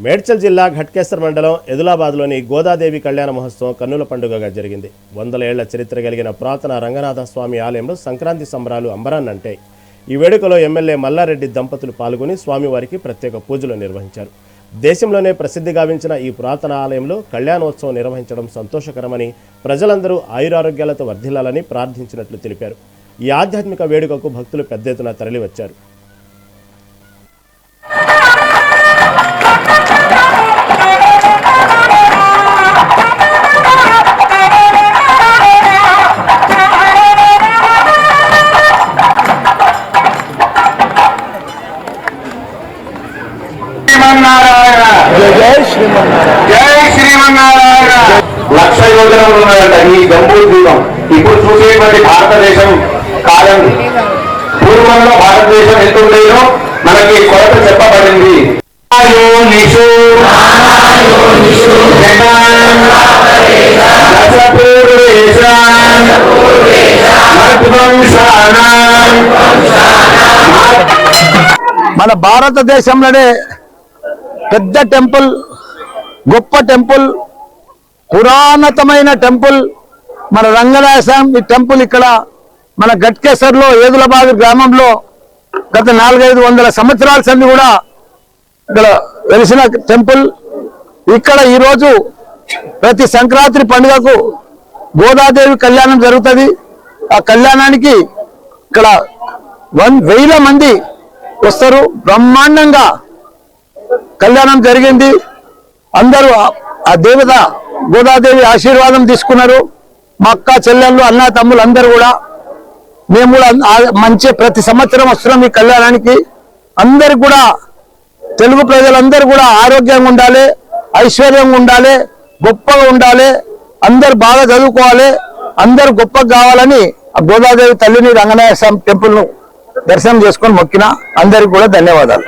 మేడ్చల్ జిల్లా ఘట్కేసర్ మండలం ఎదులాబాద్లోని గోదాదేవి కళ్యాణ మహోత్సవం కన్నుల పండుగగా జరిగింది. 100 ఏళ్ల చరిత్ర కలిగిన పురాతన రంగనాథ స్వామి ఆలయంలో సంక్రాంతి సంబరాలు అంబరాన్నంటాయి. ఈ వేడుకలో ఎమ్మెల్యే మల్లారెడ్డి దంపతులు పాల్గొని స్వామివారికి ప్రత్యేక పూజలు నిర్వహించారు. దేశంలోనే ప్రసిద్ధి గావించిన ఈ పురాతన ఆలయంలో కళ్యాణోత్సవం నిర్వహించడం సంతోషకరమని, ప్రజలందరూ ఆయురారోగ్యాలతో వర్ధిల్లాలని ప్రార్థించినట్లు తెలిపారు. ఈ ఆధ్యాత్మిక వేడుకకు భక్తులు పెద్ద ఎత్తున తరలివచ్చారు. జై శ్రీమన్నారాయణ. 1,00,000 యోజనలు ఉన్నాయంట ఈ జంబూ ద్వీపం. ఇప్పుడు చూసేటువంటి భారతదేశం కాలం పూర్వంలో భారతదేశం ఎంత ఉండేదో మనకి కొరత చెప్పబడింది. మన భారతదేశంలోనే పెద్ద టెంపుల్, గొప్ప టెంపుల్, పురాణతమైన టెంపుల్ మన రంగనాథ స్వామి టెంపుల్ ఇక్కడ మన ఘట్కేసర్లో ఏదులాబాద్ గ్రామంలో గత 400-500 సంవత్సరాల సంది కూడా ఇక్కడ వెలిసిన టెంపుల్. ఇక్కడ ఈరోజు ప్రతి సంక్రాంతి పండుగకు గోదాదేవి కళ్యాణం జరుగుతుంది. ఆ కళ్యాణానికి ఇక్కడ 1000 మంది వస్తారు. బ్రహ్మాండంగా కళ్యాణం జరిగింది. అందరూ ఆ దేవత గోదాదేవి ఆశీర్వాదం తీసుకున్నారు. మా అక్క చెల్లెళ్ళు, అన్న తమ్ముళ్ళు అందరూ కూడా, మేము కూడా మంచి ప్రతి సంవత్సరం వస్తున్నాం ఈ కళ్యాణానికి. అందరు కూడా తెలుగు ప్రజలందరూ కూడా ఆరోగ్యంగా ఉండాలి, ఐశ్వర్యంగా ఉండాలి, గొప్పగా ఉండాలి, అందరు బాగా చదువుకోవాలి, అందరు గొప్పగా కావాలని ఆ గోదాదేవి తల్లిని రంగనాథ స్వామి టెంపుల్ను దర్శనం చేసుకొని మొక్కిన అందరికి కూడా ధన్యవాదాలు.